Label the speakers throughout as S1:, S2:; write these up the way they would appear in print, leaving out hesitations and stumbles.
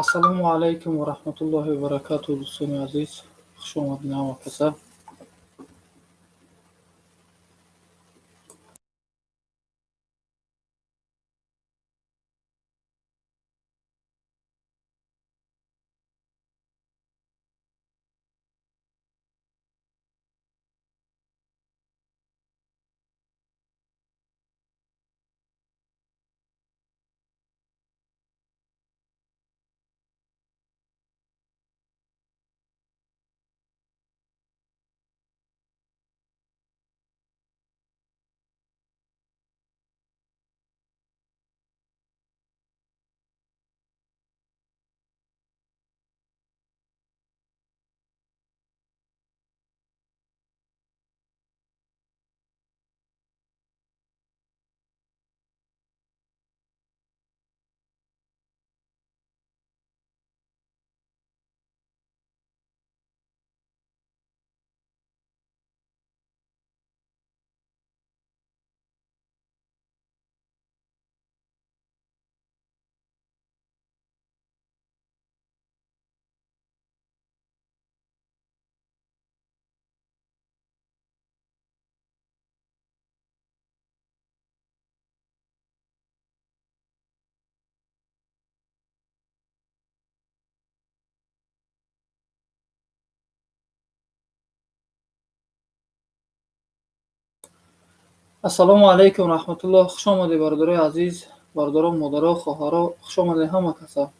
S1: Assalomu alaykum va rahmatullohi va barakatuh do'stlar aziz. Xush omadinglar makasa. Assalomu alaykum va rahmatulloh. Xush omading barodaroy aziz, barodaron, modaro, xo'haro, xush omading hamma kasa.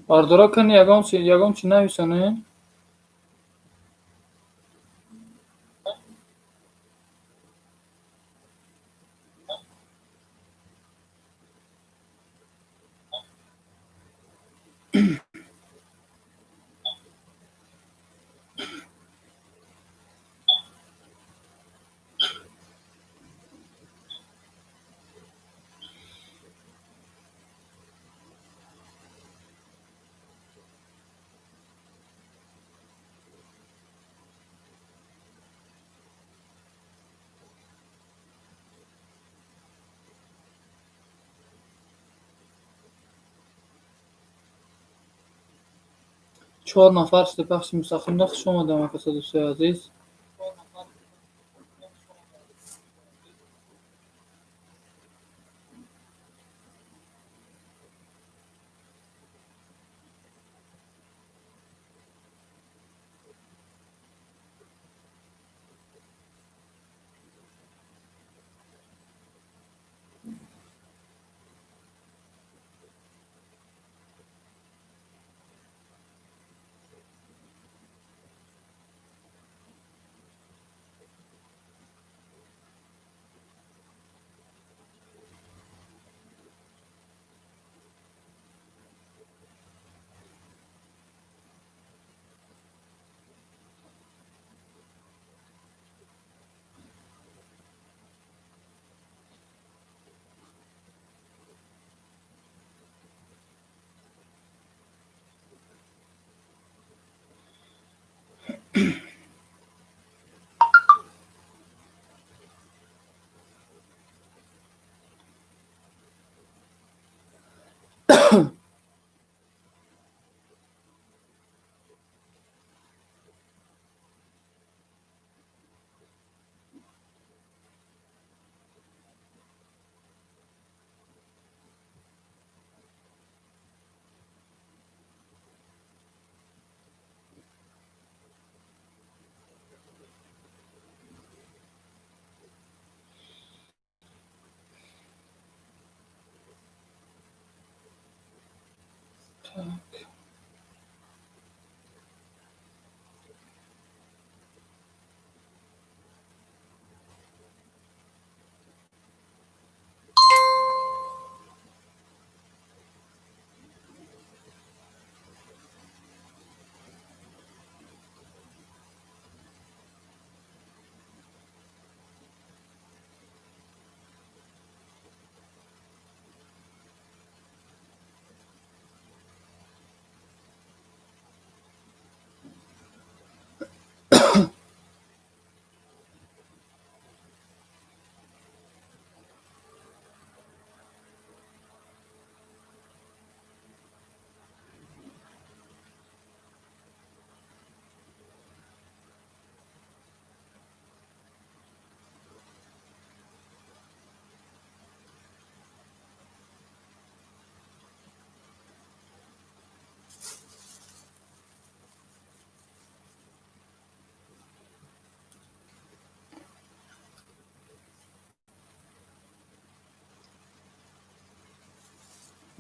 S1: Barodaro kan yagom chi navisane. چهار نفر است بخش مستقیم خوش اومدم makasa do'stlar aziz.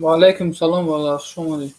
S1: و علیکم سلام و خوش اومدید.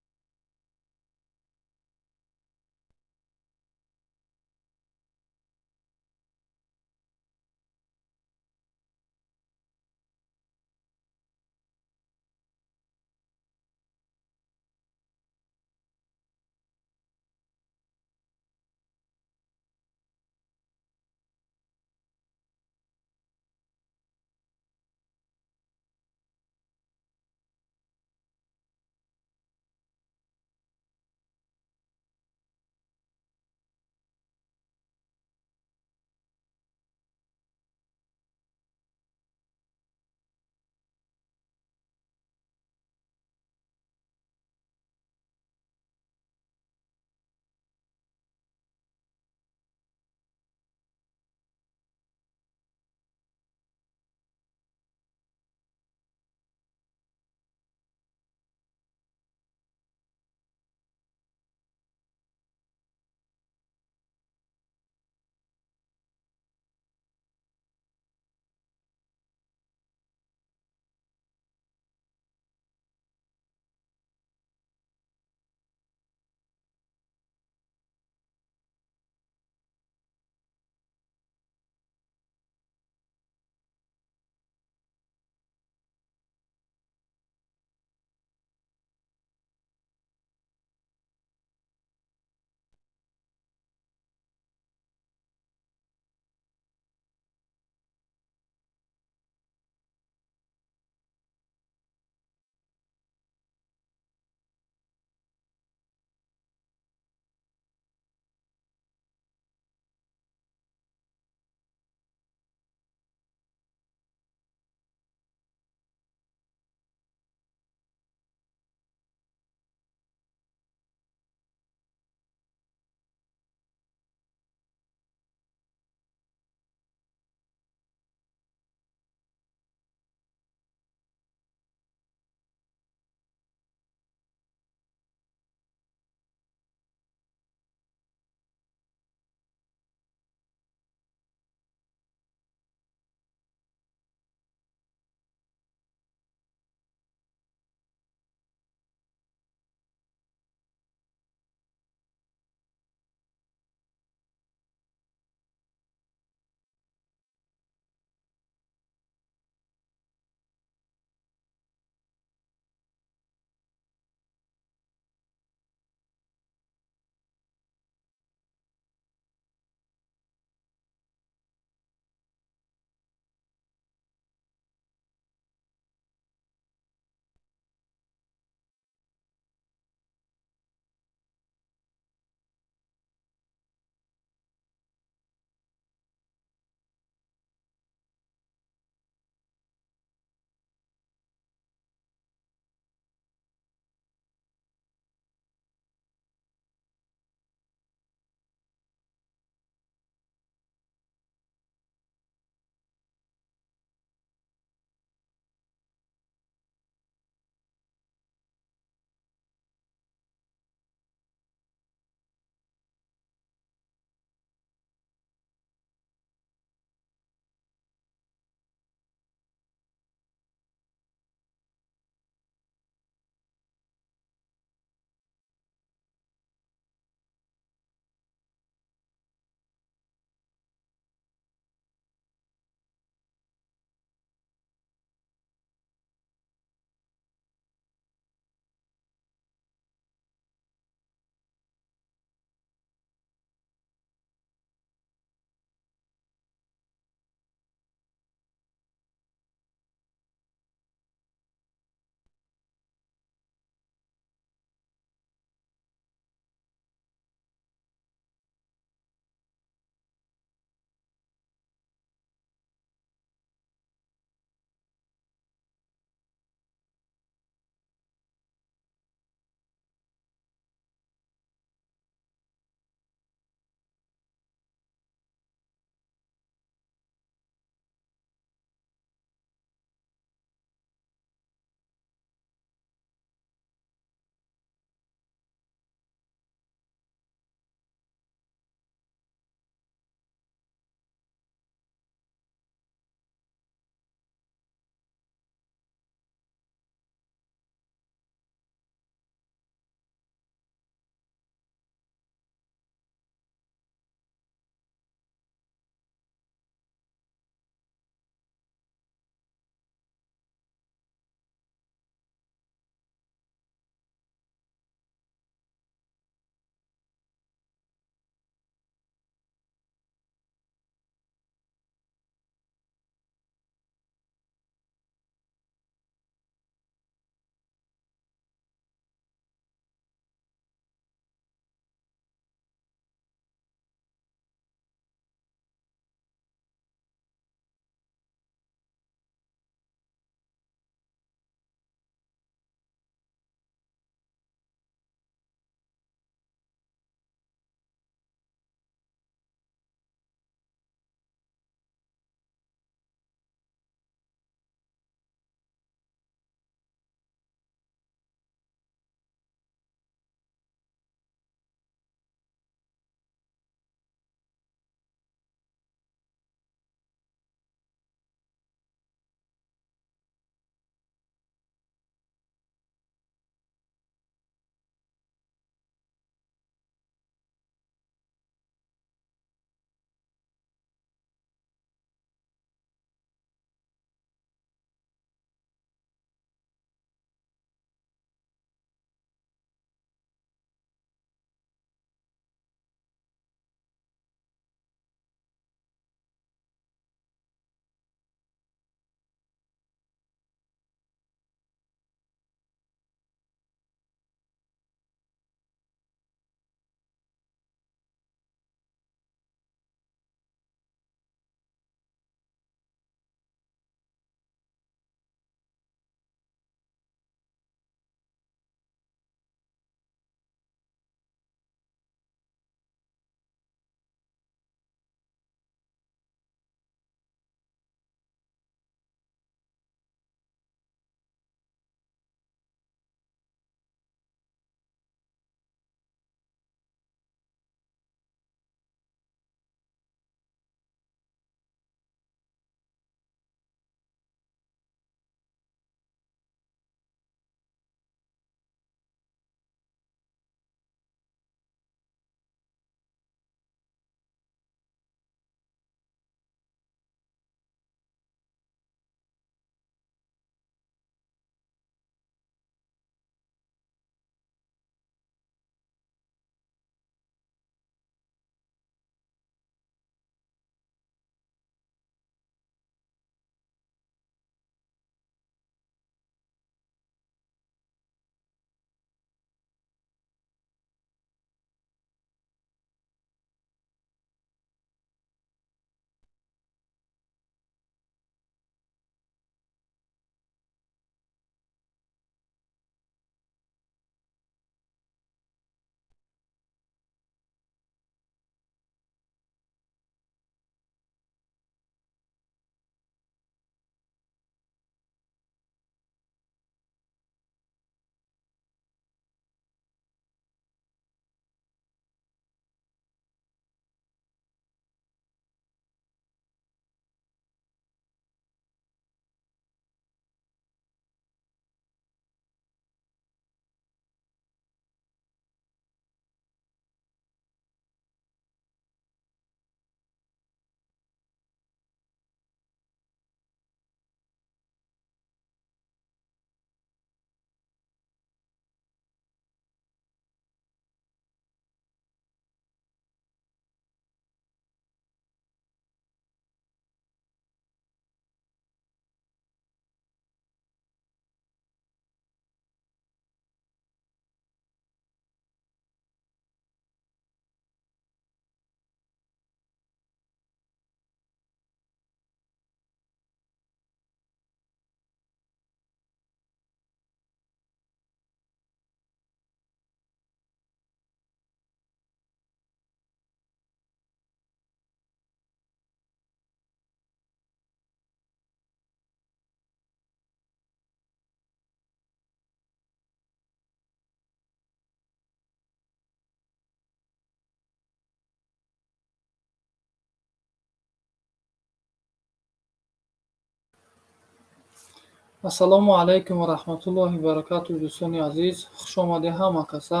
S1: Ассалому алайкум ва раҳматуллоҳи ва баракатуҳ. Дӯстони азиз, хуш омадед ҳама каса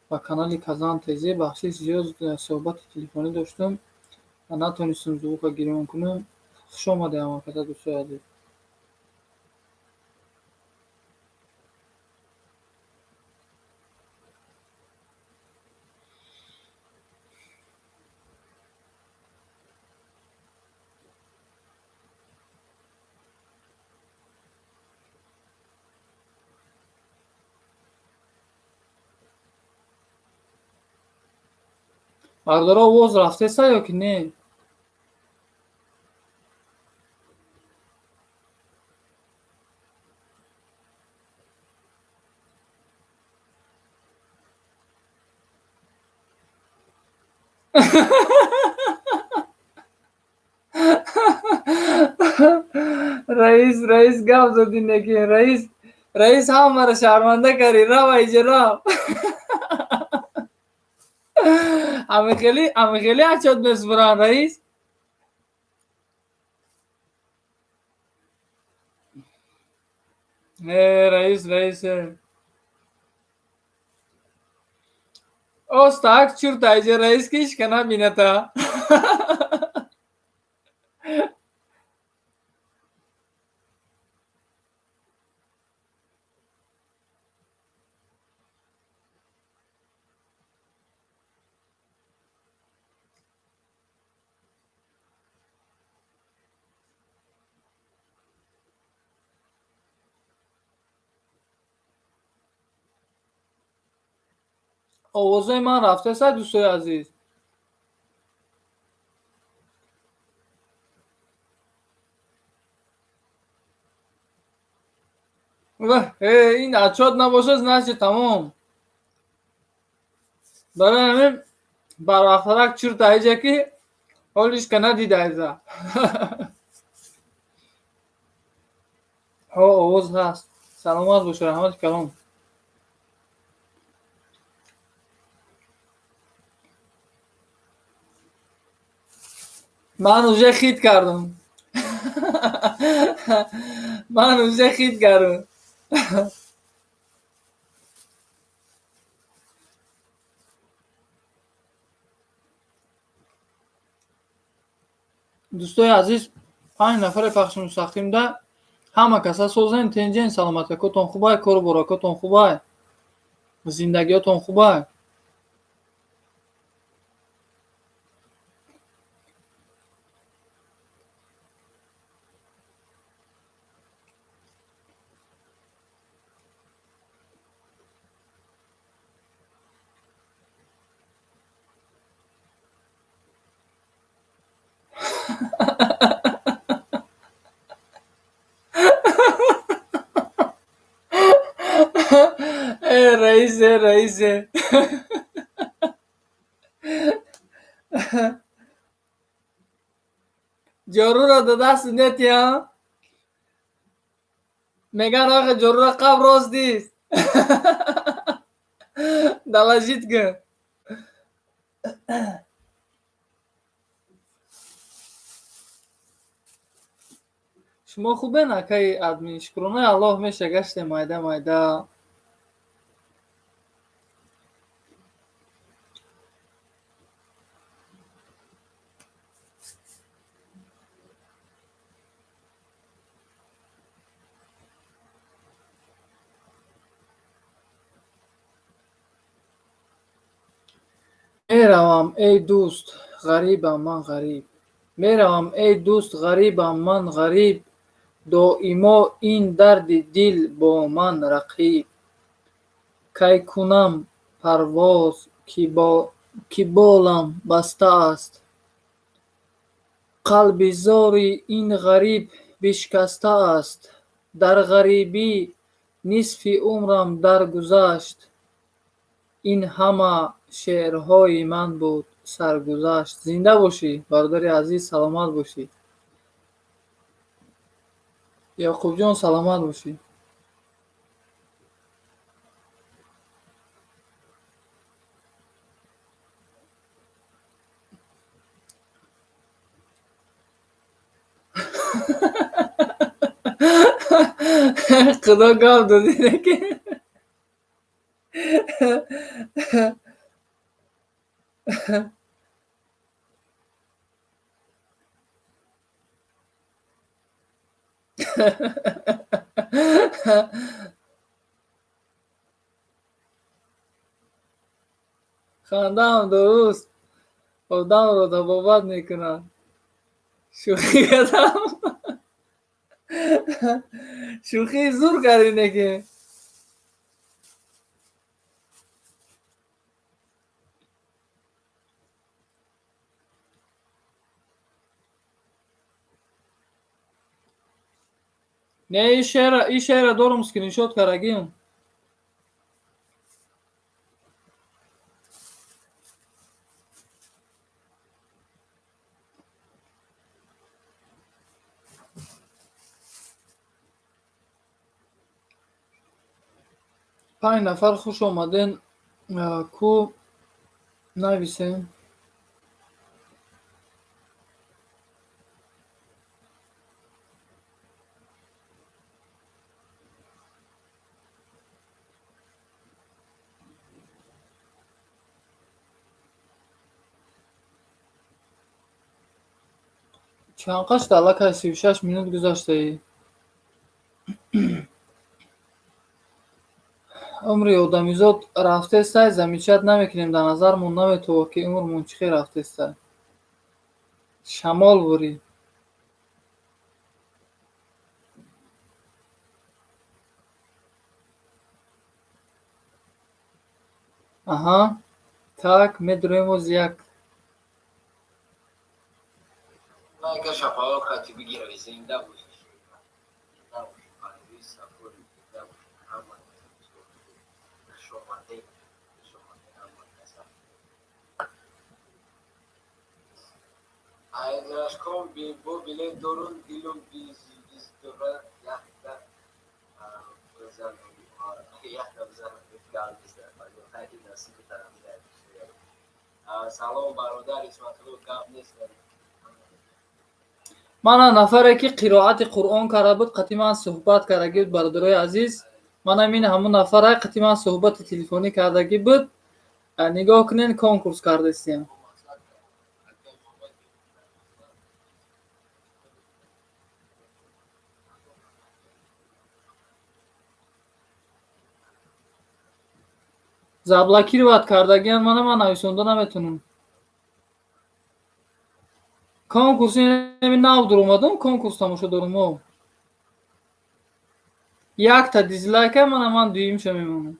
S1: ба канали Казан ТЗ. Бахши зиёд суҳбати телефонӣ доштум ва натонистум звука гирён кунам. Хуш омадед ҳама каса, дӯстои азиз. Бардора овоз рафтеса ё ки не? Раис гап зоди некин. Раис ҳамаро шарманда кардӣ. Рав айҷа рав. Ҳамихелӣ отчёт месупуранд, раис? Раис. Оз так чурт айҷа раис киш кана бината. овозои ман рафтеса, дӯстои азиз? Ин отчёт набошад, значит тамом. Барои ҳамин барвақтарак чурт айҷа ки ҳолишка надида айза. Ҳо, овоз ҳаст. Саломат бош, раҳмати калом. Ман уже хит кардам. Дӯстои азиз, 5 нафаре пахши мустақимда ҳама каса созен, тенҷен, саломатиятон хубай, кору боракотон хубай, зиндагиётон хубай. Раисе. ҷоруро до дасту нетиҳам? Меган оха ҷорура қаб рост дист. Далажит кун. Шумо хубен акаи админ? Шукронаи Аллоҳ меша гаштем майда. Меравам эй дӯст, ғарибам ман ғариб. Меравам эй дӯст, ғарибам ман ғариб. Доимо ин дарди дил бо ман рақиб. Кай кунам парвоз, ки болам бастааст. Қалби зори ин ғариб бишкастааст. Дар ғарибӣ нисфи умрам даргузашт. Ин ҳама шеърҳои ман буд саргузашт. Зинда бошӣ, бародари азиз, саломат бошӣ. Яъқубҷон, саломат бошӣ. خدا گاو داده که خنده هم درست آدم را تبابت میکنن. شوخی کردم. شوخی زور کردینه که نه. این شعر دارم اسکرین شات کرگیم. 5 نفر خوش آمدین. کو نویسه. چند قش دلک 36 minut گذاشته ای. عمری آدمیزاد رفته سای زمیچت نمیکنیم در نظر مون نمیتو که عمر منچخی رفته سای شمال بوری. آها так медроем از یک
S2: Like шапалка ти бигира визинда буш. Да буш. Алис сапор да буш. Ама. Шомате. Шомате ама каса. Ай нашком би бо биле дорун дилум biz dora yakta. Özel bir yakta özel bir plan bizde. Bence haydi nasıl bir tarafı da. Salom barodar İsmail Gavnes.
S1: мана нафаре ки қироати қуръон карда буд қати ман суҳбат кардагӣ буд. бародарои азиз, манам ин ҳамун нафара қати ман суҳбати телефонӣ кардагӣ буд. нигоҳ кунед конкурс кардастем. заблакӣ ривад кардагиам ман нависонда наметунам. конкурси нав дуромадам. конкурс тамошо дорум. якта дизлайка ман дуюмша мемонам.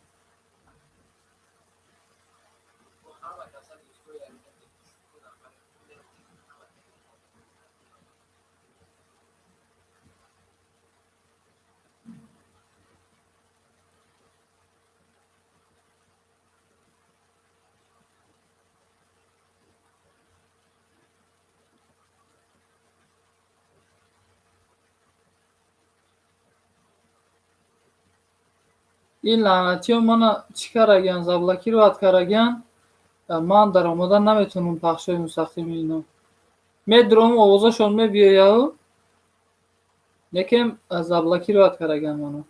S1: ин лаънатиё мана чӣ карагиян? заблакӣ ривад карагиян. ман дар омода наметунам пахшои мустақими ино. медурам овозашон мебиёяв лекин заблакӣ ривад карагиян мана.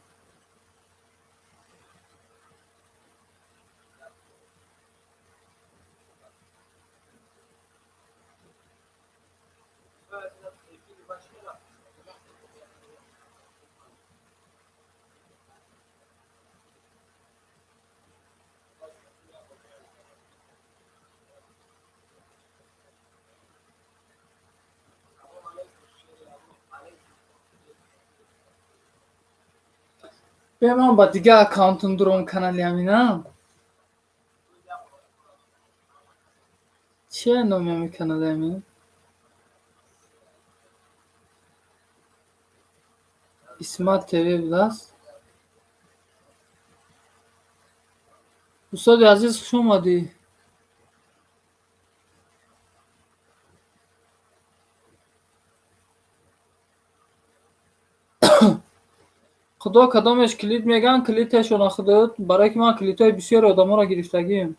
S1: ман ба дига аккаунтам дуром канали ҳаминам. чия номи ҳами канали ҳамин? исмат тв будааст. устоди азиз хуш омадӣ. худо кадомеш клит меган клитешона худод, барое ки ман клитҳои бисёри одамонро гирифтагием.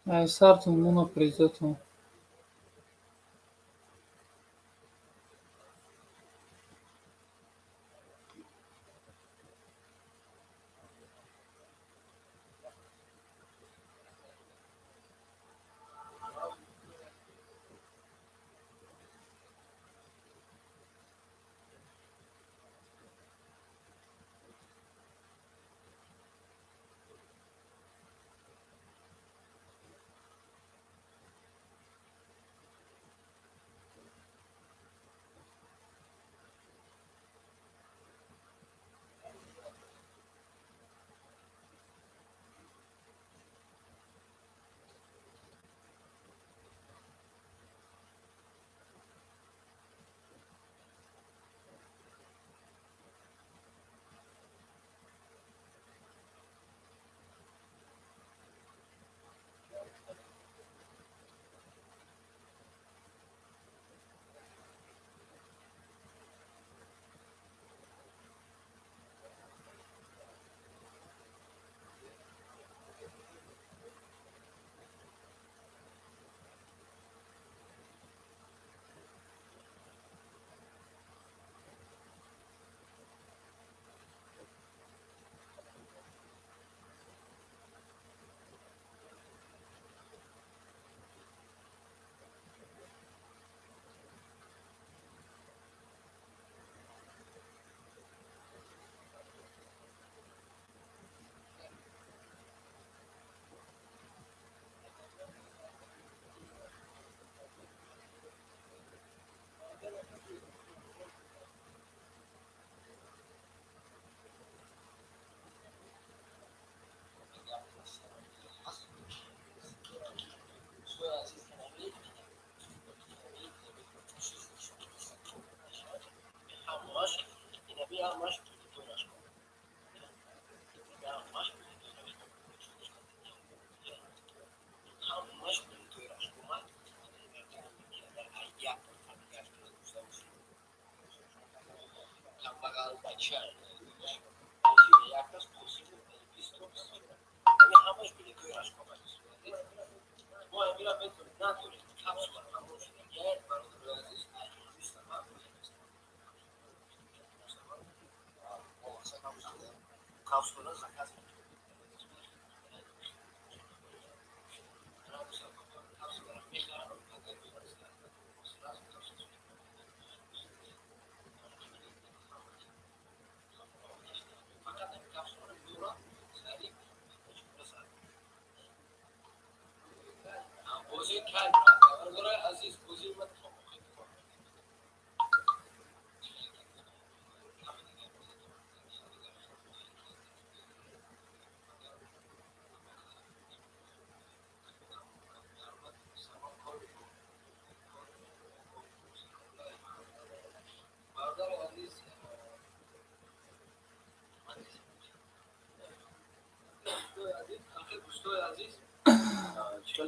S1: É certo, uma preseto.
S2: Music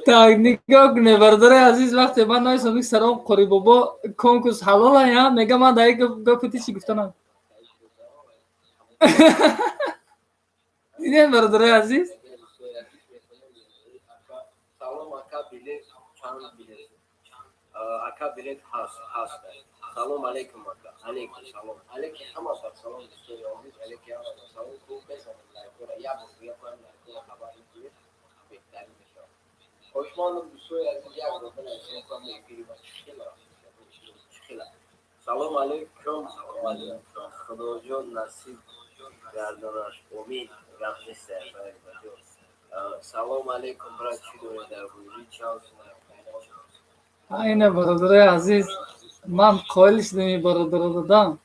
S1: Так, нигоҳ кунед, бародари азиз, вақте ман нависам салом Қори бобо конкурс ҳалола я? Мега ман дар гапи ти чӣ гуфтанам? Дидем бародари азиз?
S2: Salom aka bilet çan bilet. Aka bilet has. Salom aleyküm aka. Aleyküm salom. Aleyküm ama salom istiyor. Aleyküm ama salom. Bu beş anlar. Ya bu yapan haber ediyor. Beklerim şu an. Hoşmanım bu soy aziz ya bu kadar şey yapmaya ekili var. Çıkıla. Salom aleyküm. Salom aleyküm. Khudojo nasip gardanash. Umid. Rahmet sefer. Салом алейкум, брат, чӣ доред дар рӯзи чанд?
S1: Айна бародари азиз, ман қоил шудами бародаро додам.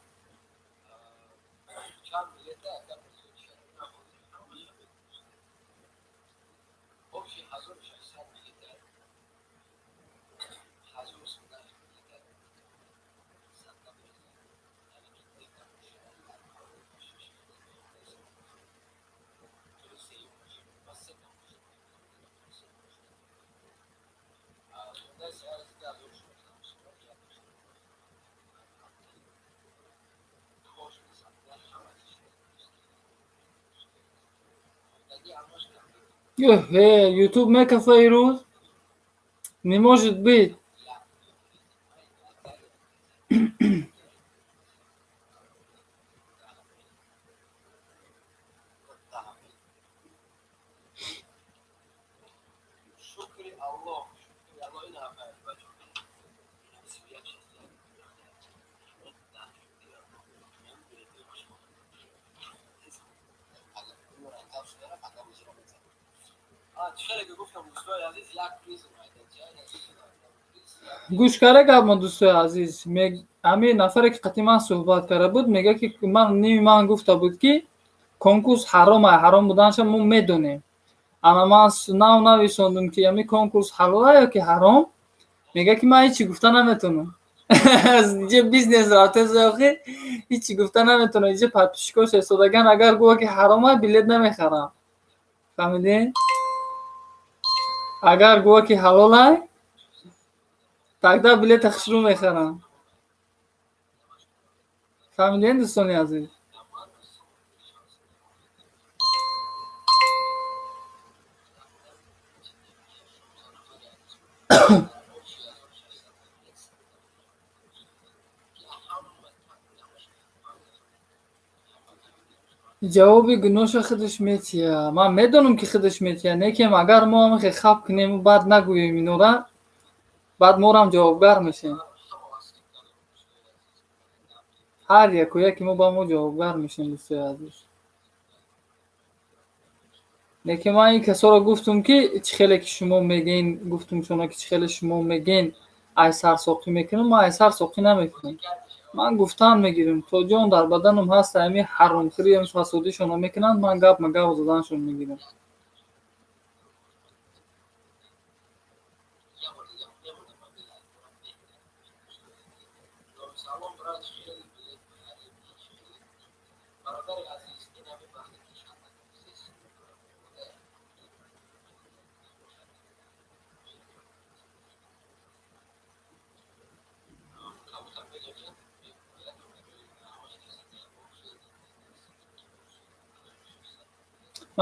S1: YouTube мекафаи рӯз? Не может быть. гӯш кара гапма дӯстои азиз, ҳамин нафаре ки қати ман суҳбат карда буд мега ки ними ман гуфта буд ки конкурс ҳаром ҳаром буданашо мо медонем. Ана ман нависондум ки ҳамин конкурс ҳалола ё ки ҳаром, мега ки ман ҳичи гуфта наметонам. Иҷа бизнес рафтаи охи ҳичи гуфта наметонам. Иҷа подписчикош истодаган агар гӯя ки ҳаром билет намехарам. фаҳмидем? Агар гӯя ки ҳалол тогда билета хушрӯ мехарам. фаҳмидем дӯстони азиз? ҷавоби гуноша худаш метия. Ман медонам ки худаш метия. Некем агар мо ҳам хаб кунем баъд нагӯем инора, баъд морам ҷавобгар мешем. ҳар яки мо ба мо ҷавобгар мешем дӯстои азиз. лекин ман ин касоро гуфтум ки чӣ хеле ки шумо мегӯед, гуфтум шумо ки чӣ хеле шумо мегӯед ай сарсоқӣ мекунам, ман ай сарсоқӣ намекунам. Ман гуфтан мегирам, то ҷон дар баданам ҳаст, ҳамин ҳаромхӯри ҳам фасодишона мекунанд, ман гапма гап заданашон мегирам.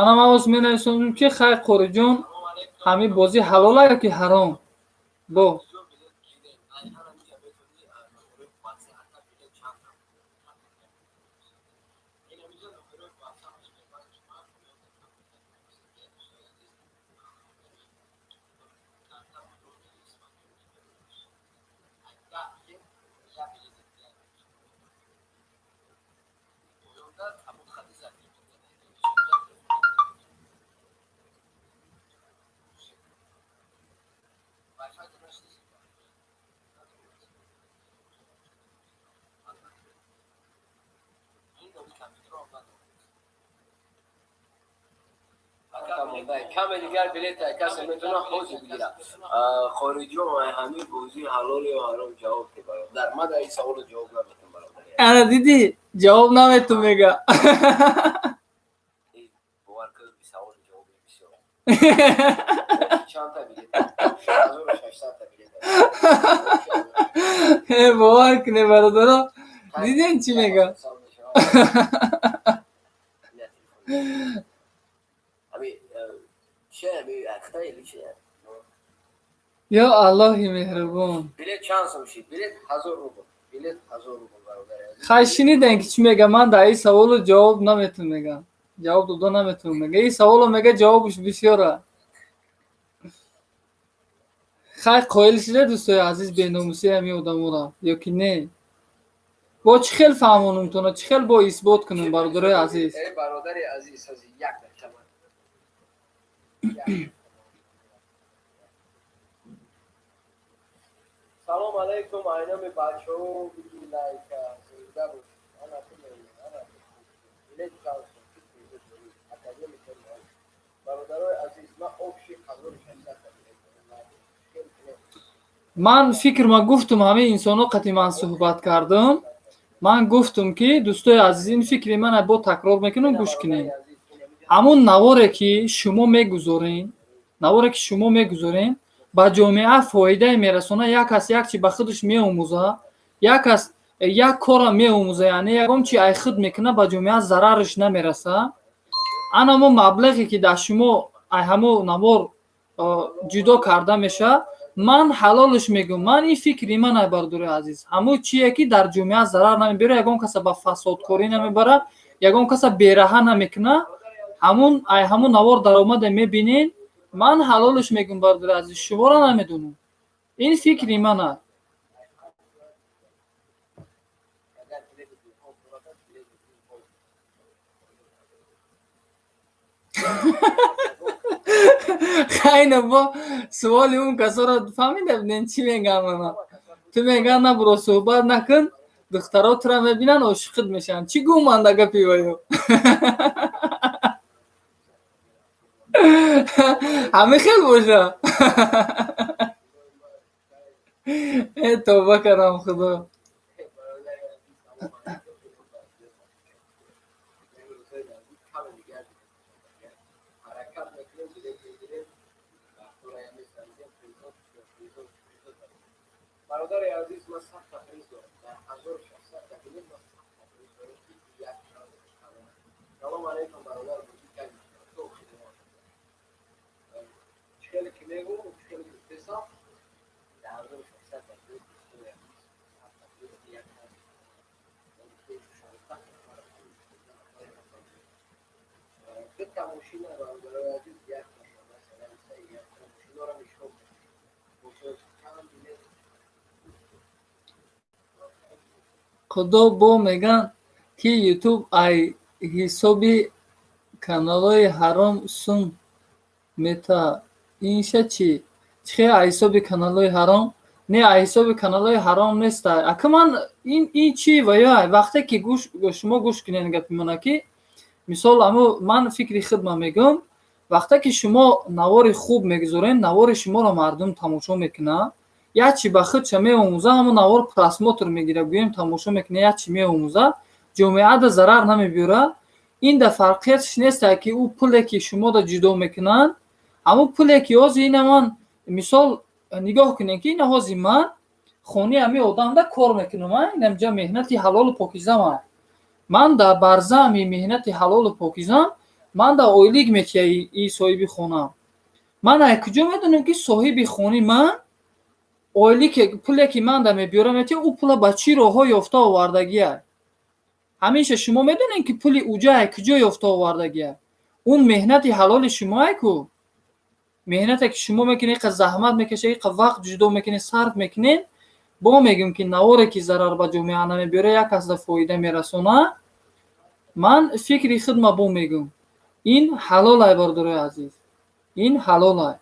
S1: манам авоз менависонам ки хай Қориҷон, ҳамин бозӣ ҳалола ё ки ҳаром? Бо
S2: کم دیگر بلیت کسی میتونه حوض بگیره. خارجی و همین بازی حلال یا حرام جواب ده برادر. من در این سوال جواب نمیتونم برادر.
S1: انا دیدی جواب نمیتونم میگه.
S2: باور کن به سوال جواب بسیار. چند تا بلیط 1600 تا بلیط
S1: باور کنه برادرها. دیدین چی میگه؟
S2: همین چه همین اختیاری چیه؟
S1: یا الله مهربان.
S2: بلیط چند سومشی؟ بلیط 1000 روبل. بلیط 1000 روبل برادر عزیز.
S1: خیلی شنیدین که چی میگه؟ من در این سوالو جواب نمیتونم میگم. جواب داده نمیتونم میگه. این سوالو میگه جوابش بسیاره. خیلی قایل شده دوستای عزیز بیناموسی همین آدمو را یا که نه؟ با چه خیلی فهمونم تونه؟ چه خیلی با اثبات کنم برادرای عزیز؟
S2: ای برادر عزیز از یک دکمه. سلام علیکم اینام بچه‌ها بگی لایک زنده باش. انا بلیط چند اکادمی کنم. برادرای عزیز ما آبشی 1600 تا
S1: من فکر ما گفتم همه انسانو قطعی من صحبت کردم. من گفتم که دوستای عزیز این فکری من با تکرار میکنم گوش کنین. همون نواره که شما میگذارین با جامعه فایده میرسونه. یک کس یک چی به خودش میآموزه، یک کس یک کار میآموزه، یعنی یکم چی ای خود میکنه با جامعه ضررش نمیرسه. انا مو مبلغی که در شما ای همو نوار جدا کرده میشه، من حلالش میگم. من این فکری من برادر عزیز همو چیه که در جامعه ضرر نمیبره، یگان کس به فسادکاری نمیبره، یگان کس بیراه نمیکنه، همون نوار در اومده میبینین. من حلالش میگم برادر عزیز، شما را نمیدونم. این فکری منه. خیلی با سوالی اون کسا را فهمیده بودین چی میگم من؟ تو میگن نه برو صحبت نکن، دخترها تو را میبینن عاشقت میشن. چی گومانده گپی وایو؟ همه خیلی باشه. ای توبه کردم خدا.
S2: برادر عزیز ما صد تفریز دارم در 1600 تا بلیط ما صد تفریز دارم که یک سلام علیکم برادر بزرگ کنید تو خدمات چخیلی که میگو چخیلی که بسا در 1600 تا بلیط یک تماشین برادر عزیز یک مثلا یک تماشین را میشون
S1: خدا با میگن که یوتیوب ای حسابی کانالای حرام سون میتا. اینشه چی؟ چه حسابی کانالای حرام؟ نه حسابی کانالای حرام نیست. اگه من این چی و یا وقتی که شما گوش کنین گپ منه که مثال اما من فکری خودم میگم، وقتی که شما نوار خوب میگذارین، نوار شما را مردم تماشا میکنه، یا چی به خود چه میآموزه، همون نوار پراسموتر میگیره، گویم تماشا میکنه، یا چی میآموزه، جامعه دا ضرر نمیبره. این دا فرقیتش نیست که او پولی که شما دا جدا میکنن، اما پولی که از این من مثال نگاه کنین که این هازی من خونی همی آدم دا کار میکنم، این همجا مهنتی حلال و پاکیزه من دا برزه همی مهنتی حلال و پاکیزه من دا اویلیگ میتیه ای صاحبی خونه. من ای کجا میدونم که صاحبی خونی من اویلی که پولی که من دا میبیارم میتیه او پولا با چی راه یافته آوردگیه. همیشه شما میدونین که پولی اوجا کجا یافته آوردگیه. اون مهنت حلال شما کو، مهنتی که شما میکنین، که زحمت میکشین، که وقت جدا میکنین، صرف میکنین، با میگم که نواره که ضرر به جامعه نمیبره، یک از فایده میرسونه. من فکری خودم با میگم این حلال ای برادر عزیز، این حلال ای.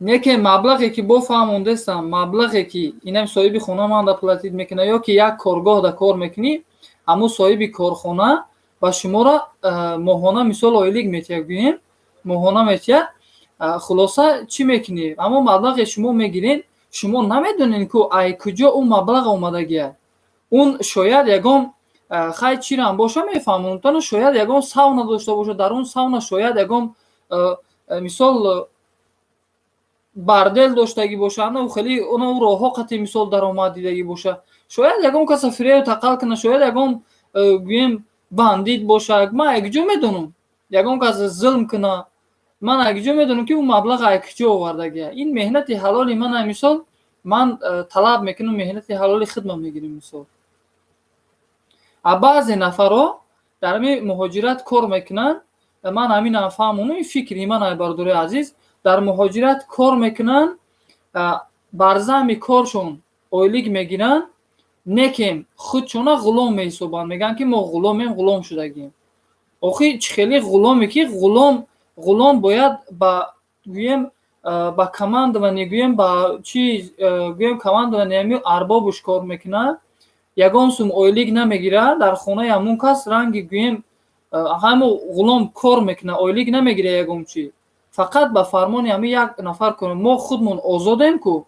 S1: نه که مبلغی که با فهمونده استم، مبلغی که اینم صاحب خونه من دا پلاتید میکنه، یا که یک کارگاه دا کار میکنی، همون صاحب کارخانه با شما را ماهانه مثال اویلیگ میتیه، گوییم ماهانه میتیه، خلاصه چی میکنی؟ اما مبلغ شما میگیرین، شما نمیدونین که ای کجا اون مبلغ اومده گیه. اون شاید یگام хай чирам боша мефаҳмам тано шояд ягон сауна дошта боша, дар он сауна шояд ягон мисол бардел доштагӣ боша, ана хеле она роҳҳо қати мисол даромад дидагӣ боша, шояд ягон каса фирев тақал кана, шояд ягон гӯем бандит боша, ман якҷо медонам ягон кас зулм кана, ман якҷо медонам ки ӯ маблағ якҷо овардагия. Ин меҳнати ҳалоли мана мисол ман талаб мекунам, меҳнати ҳалоли худам мегирам мисол. баъзе нафарҳо дар ҳамин муҳоҷират кор мекунанд, ман ҳаминам фаҳмонам, ин фикри манай бардори азиз, дар муҳоҷират кор мекунанд, бар замми коршон ойлик мегиранд, некем худшона ғулом меҳисобанд, мегӯянд ки мо ғуломем, ғулом шудагием. охир чӣ хеле ғуломе ки ғулом бояд ба гӯем ба командование гӯем ба чиз гӯем командование ҳамин арбобуш кор мекунад, ягон сум ойлик намегирад, дар хонаи ҳамон кас ранги гӯем ҳамо ғулом кор мекунад, ойлик намегирад ягон чӣ, фақат ба фармони ҳамин як нафар кор. мо худмон озодем ку,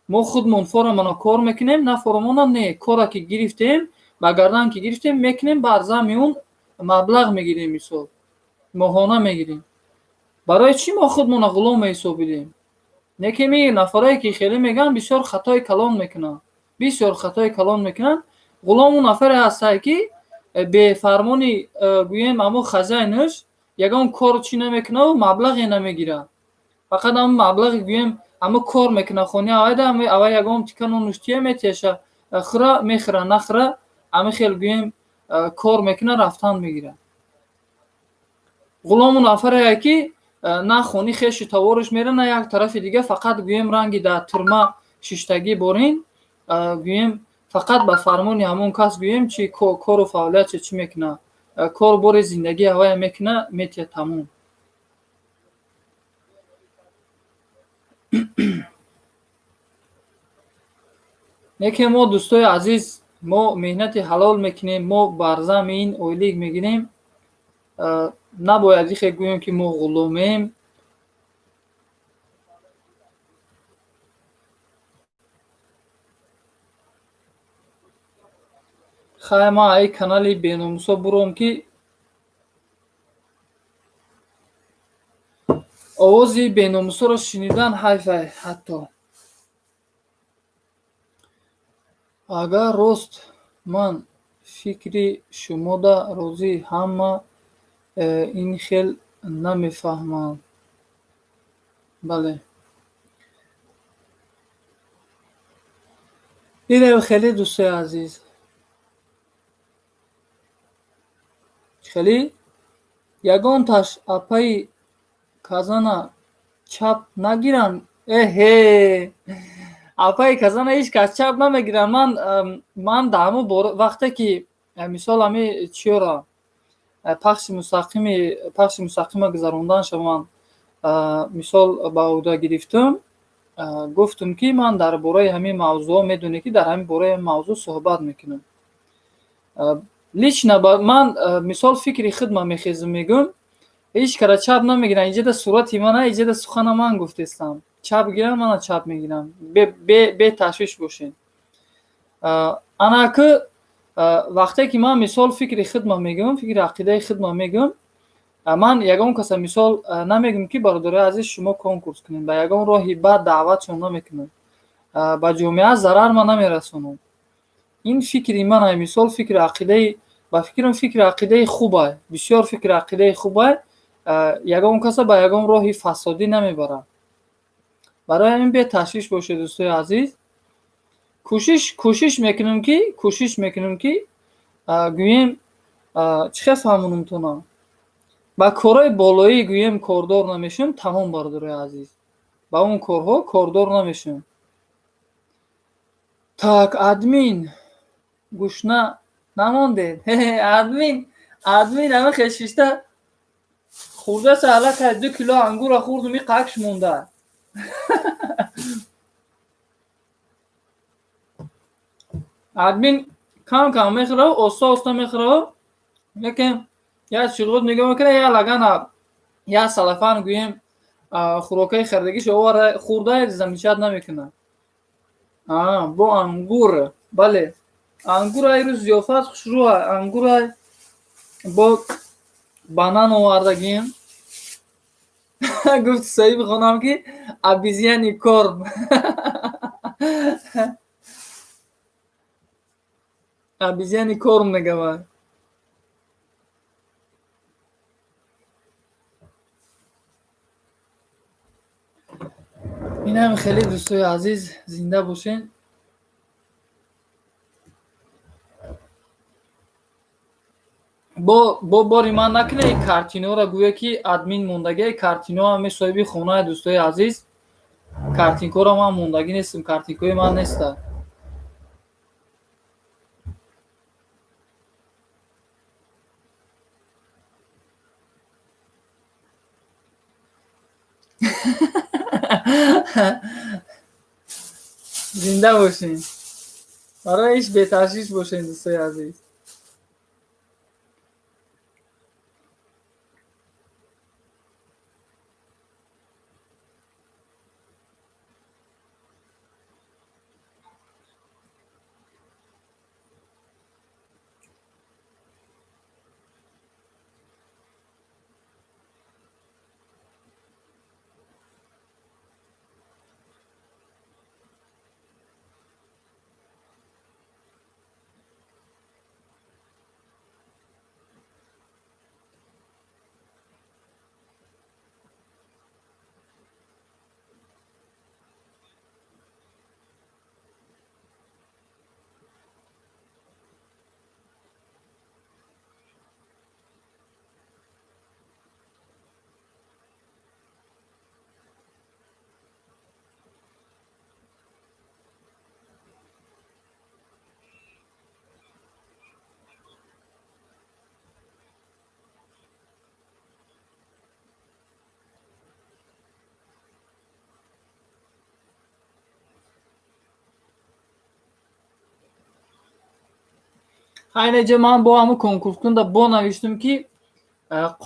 S1: мо худмон форамона кор мекунем, на форамона не, кора ки гирифтем ба гардан ки гирифтем мекунем, бар замми он маблағ мегирем, мисол моҳона мегирем. барои чӣ мо худмона ғулом меҳисобидем? неки ми нафарое ки хеле мегӯянд бисёр хатои калон мекунанд, бисёр хатои калон мекунанд. ғулом он нафаре ҳастад ки бе фармони гӯем ҳамо хазяйнаш ягон кор чӣ намекунад, маблағе намегирад, фақат ҳам маблағи гӯем ҳамо кор мекунад, хони авайда авай ягон тикану нуштия метеша, хӯра мехӯра, нахӯра ҳамин хел гӯем кор мекунад, рафтан мегирад. ғулом он нафаре ки на хони хеши товариш мера, на як тарафи дига, фақат гӯем ранги дар турма шиштагӣ борин, гӯем фақат ба фармони ҳамон кас гӯем чӣ кору фаъолият чӣ мекунад, кор бори зиндагӣ авай мекунад, метия тамом. неки мо дӯстои азиз, мо меҳнати ҳалол мекунем, мо бар замми ин ойлик мегирем, набояд ихе гӯем ки мо ғуломем. хай ман ай канали беномусо буром ки овози беномусоро шинидан ҳайфай. ҳатто агар рост ман фикри шумода розӣ, ҳама ин хел намефаҳманд. бале, ире хеле дӯстои азиз, хеле ягонташ апаи казана чап нагиранд. эҳе, апаи казана ҳеҷ кас чап намегиранд. ман дар ҳамон вақте ки мисол ҳамин чиёра пахши мустақима гузаронданша ман мисол ба ӯҳда гирифтам, гуфтам ки ман дар бораи ҳамин мавзӯъ медонем ки дар ҳамин бораи мавзӯъ суҳбат мекунам. лично ман мисол фикри худам мехезам, мегӯям ҳеҷ кара чап намегирам. инҷода сурати мана, инҷода сухана ман гуфтестам, чап гирам, мана чап мегирам, бе ташвиш бошед. ана ки вақте ки ман мисол фикри худам мегӯям, фикри ақидаи худам мегӯям, ман ягон каса мисол намегӯям ки бародари азиз шумо конкурс кунед, ба ягон роҳи бад даъватшон намекунам, ба ҷомеа зарар ман намерасонам. ин фикри манай, мисол фикри ақидаи, ба фикрам фикри ақидаи хубай, бисёр фикри ақидаи хубай, ягон каса ба ягон роҳи фасодӣ намебарад. барои ҳамин беташвиш бошед дӯстои азиз. кӯшиш мекунам ки гӯем чӣ хел фаҳмонам тонам, ба корҳои болоӣ гӯем кордор намешавам. тамом бародари азиз, ба он корҳо кордор намешавам. так, админ гӯшна намондед. админ ҳама хешишта хурдаса аллакай 2 кило ангура хурдум, и қакш монда. админ кам мехӯрав, оста мехӯрав, якем як шилғут нигоҳ мекунад, як лагана, як салафан гӯем хӯрокаи хардагиша хурда замичат намекунад. бо ангур, бале, ангурай рӯз зиёфат хушрӯа ангурай бо банан овардагим. гуфт соҳиби хонам ки обезьяни корм. обезьяни корм мегавад. инам хеле дӯстои азиз зинда бошен. бо бори ман накунед картиноро гӯё ки админ мондагӣ. Картино ҳаме соҳиби хонае дӯстои азиз. картинкоро ман мондагӣ нестам, картинкои ман неста. зинда бошен. барои иш беташвиш бошен дӯстои азиз. ҳайнаҷа ман бо ҳамун конкурскунда бо навиштум ки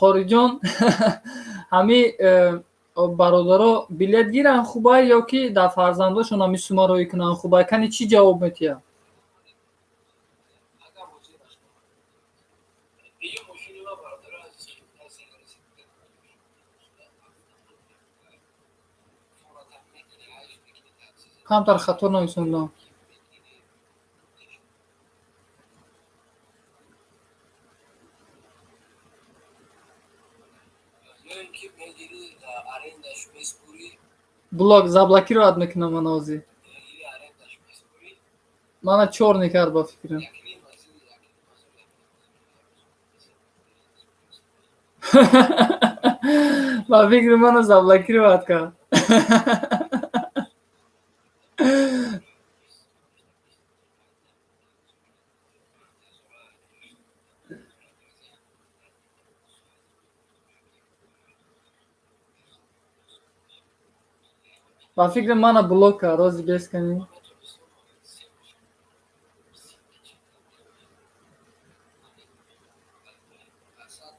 S1: қориҷон ҳами бародаро билет гиранд хубай ё ки дар фарзандошон ҳами сумароӣ кунанд хубай. Кани чӣ ҷавоб метиҳад? камтар хато нависондам. блок заблокиро ад мекунам ман ҳозир. мана чор мекард ба фикрам. ба фикри мана заблокиро ад кард. ба фикри мана блок кард. рози бесканӣ.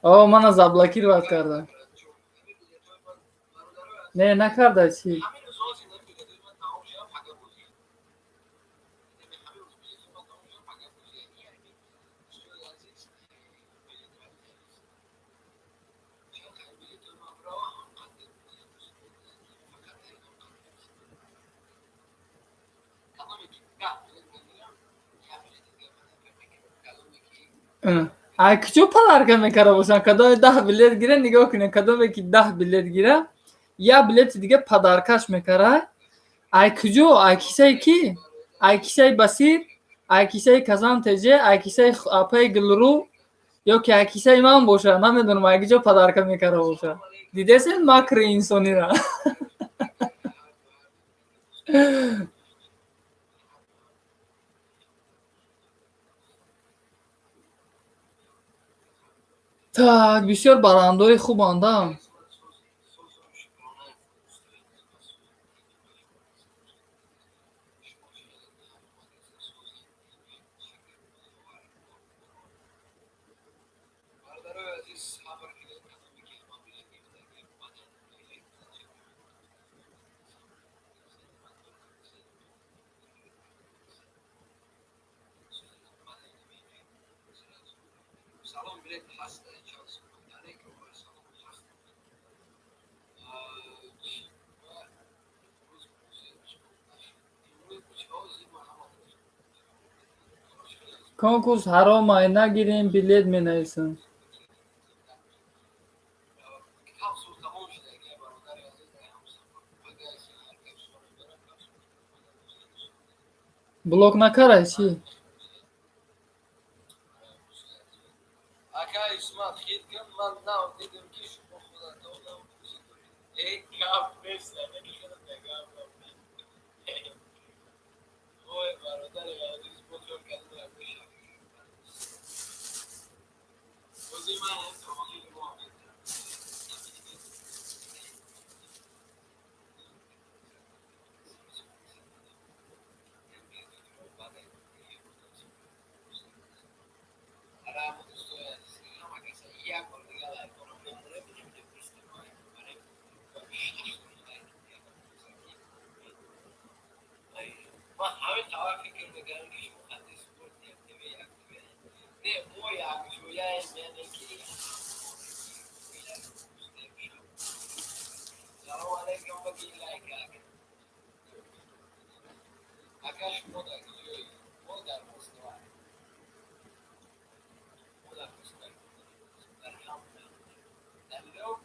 S1: мана заблокировать карда. Не накарда чӣ. ай кучо подарка мекарда бошанд. Кадоме 10 билет гира, нигоҳ кунед. Кадоме ки 10 билет гира, я билети дига подаркаш мекарад. ай куҷо? Ай кисаи ки? Ай кисаи Басир? Ай кисаи Казан Теже? Ай кисаи Апаи Гулрӯ? ё ки ай кисаи ман бошад? Намедонам ай куҷо подарка мекарда бошад. Дидесен макри инсонира? так бисёр барандаҳои хубанда.
S2: سلام بلیت هست چالش یعنی که سلام هست
S1: کنکوس حرام ای نگیریم بلیت می نویسم. بلوک نکرده چی؟
S2: اگه اسمت خید کن من نام دیدم که شما خدا دولم ای کاف نیست نمیشونه نگاه اوه برادر عزیز بزرگ کردن بشم بازی من تمامی ما ما همه طرف فکر می‌کنیم که مهندس بود نه مو یا شویا یعنی که سلام علیکم بگی لایک آکاش مودا مودا مستوى مودا مستوى اليوم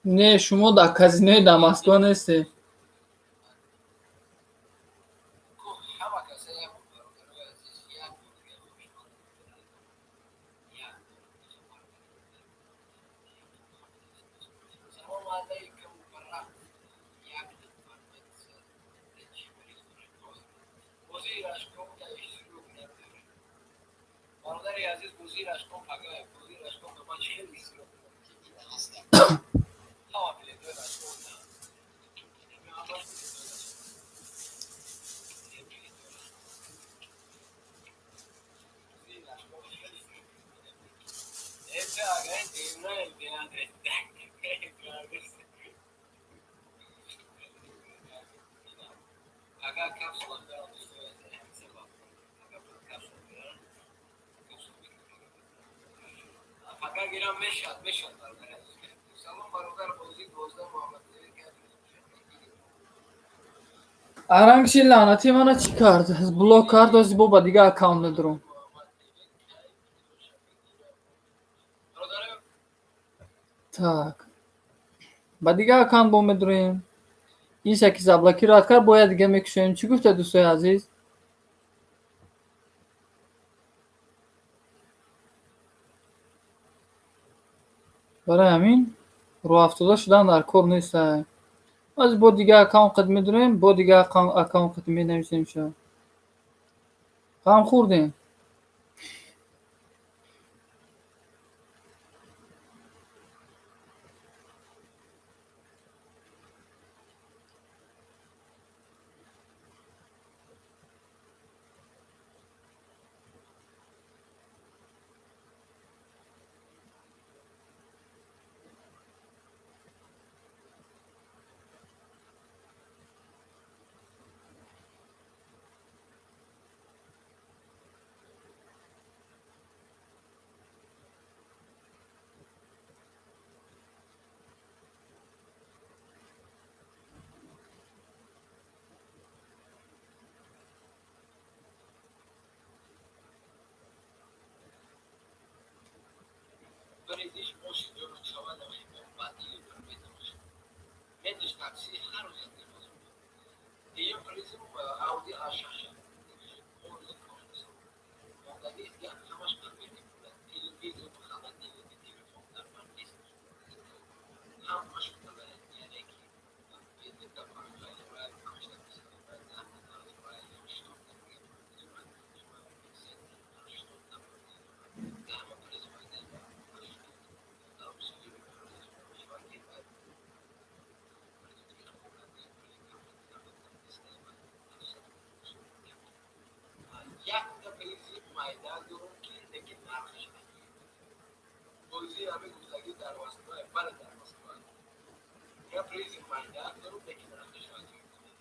S1: نه شما در کازینوی دماسکو نیستی.
S2: برادر عزیز گزیر اشکام پگاه گزیر اشکام به من چه می‌سیاره ها بله دو اشکام este haga entiendo el de Andrés haga cápsula de haga giren meşat سلام برادر بازی 12 محمد
S1: ارنگشی لعنتی منو چی کرد؟ از بلوک کرد و با دیگه اکاونت ندارم. Так. با دیگه اکاونت با میداریم. این شکی زبلکی را کرد باید دیگه میکشیم. چی گفته دوستای عزیز؟ برای همین رو افتاده شدن در کار نیست. از با دیگه اکاونت قد میداریم با دیگه اکاونت قد می نویسیم شو. غم خوردیم.
S2: بریدیش باشی دور شما نمیشه بعدی بریدیش مدش تاکسی هر روز دیگه پلیسم آودی آشاش مقداری یا همش کنید تلویزیون بخواد تلویزیون در من نیست همش کنید یعنی که یه دفعه باید همش یک پلیسی مایدان دارم که دیگه نرخش بازی همه گفتگی در واسطه بله در واسطه یا پلیسی مایدان دارم دیگه نرخش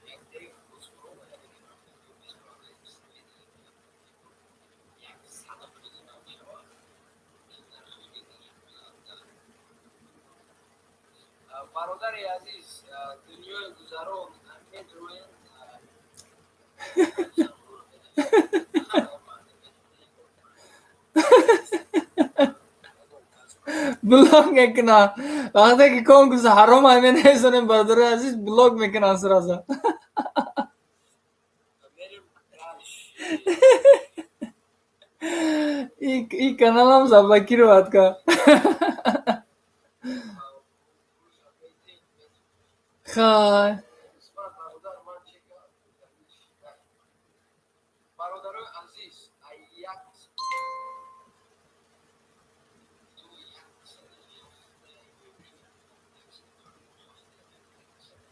S2: یک دیگه بزرگ و دیگه نرخش برادر عزیز دنیای گذران میدونین
S1: بلاک میکنن وقتی که کنکوز حرام همین نیستن برادر عزیز بلاک میکنن سرازا
S2: میریم
S1: این کانال هم زبکی رو باید که خای
S2: برادر عزیز یک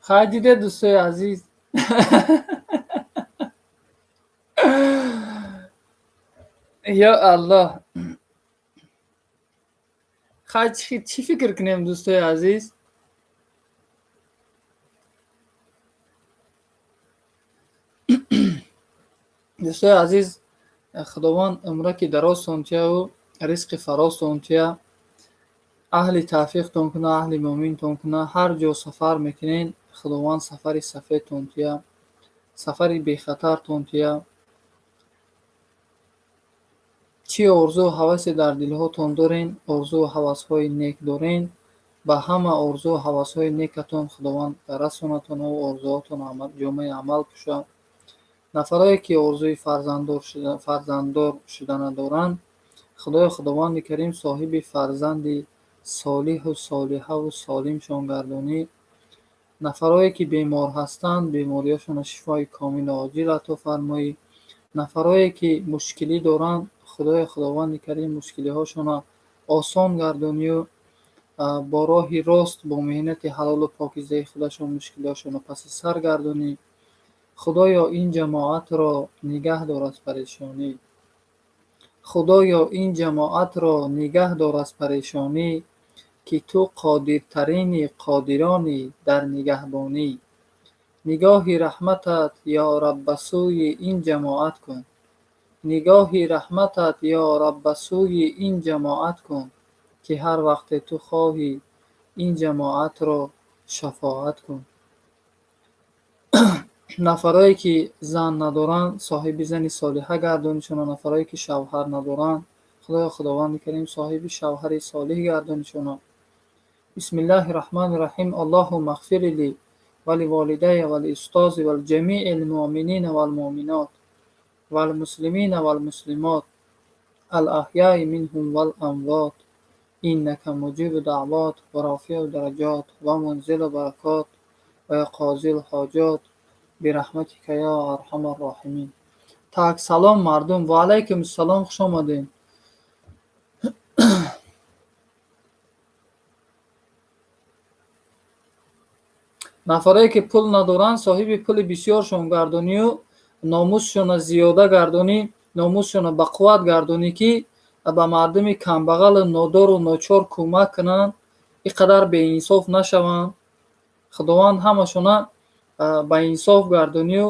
S1: خای دیده دوستای عزیز یا الله خای چی فکر کنیم دوستای عزیز دوستای عزیز خداوند عمره که دراز سونتیا و رزق فراز سونتیا اهل توفیق تون کنه اهل مومن تون کنه هر جا سفر میکنین خداوند سفری سفید تونتیا سفری بی خطر تونتیا چی آرزو و هوس در دلهاتون دارین آرزو و هوس‌های نیک دارین با همه آرزو و هوس‌های نیکتون خداوند رسونتون و آرزوهاتون عمل جامعه عمل بشه نفرایی که آرزوی فرزنددار شدن دارند خداوند کریم صاحب فرزندی صالح و صالحه و سالمشان گردانی نفرایی که بیمار هستند بیماریاشون شفای کامل و عاجل عطا فرمایی نفرایی که مشکلی دارند خداوند کریم مشکلی هاشون آسان گردانی و با راه راست با مهنت حلال و پاکیزه خودشون مشکلی هاشون پس سر گردانی خدایا این جماعت را نگه دار از پریشانی خدایا این جماعت را نگه دار از پریشانی که تو قادرترین قادرانی در نگهبانی نگاه رحمتت یا رب به سوی این جماعت کن نگاه رحمتت یا رب به سوی این جماعت کن که هر وقت تو خواهی این جماعت را شفاعت کن نفرایی که زن ندارن صاحب زنی صالحه گردونشون نفرایی که شوهر ندارن خداوند کریم صاحب شوهر صالح گردونشون بسم الله الرحمن الرحیم اللهم اغفر لی ولوالدی والاستاذ والجمیع المؤمنین والمؤمنات والمسلمین والمسلمات الاحیاء منهم والاموات انک مجیب دعوات و رافع درجات و منزل برکات و قاضی الحاجات برحمتک یا ارحم الراحمین. Так салом мардум ва алайкум салом хуш омадед. нафарае ки пул надоранд соҳиби пули бисёршон гардонию номусшона зиёда гардонӣ номусшона ба қувват гардонӣ ки ба мардуми камбағалу нодору ночор кӯмак кунанд ин қадар беинсоф нашаванд худованд ҳамашона ба инсоф гардонию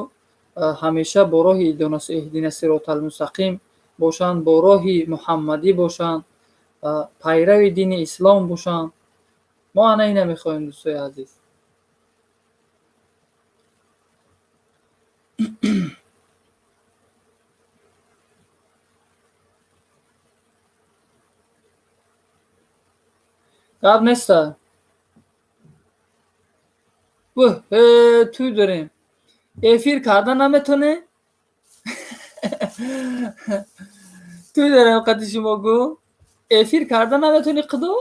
S1: ҳамеша бо роҳи иҳдина сироталмустақим бошанд бо роҳи муҳаммадӣ бошанд пайрави дини ислом бошанд. мо ана ина мехоҳем дӯстои азиз. гап неста тӯй дорем эфир карда наметонем тӯй дорем қади шумо гӯ эфир карда наметони қудо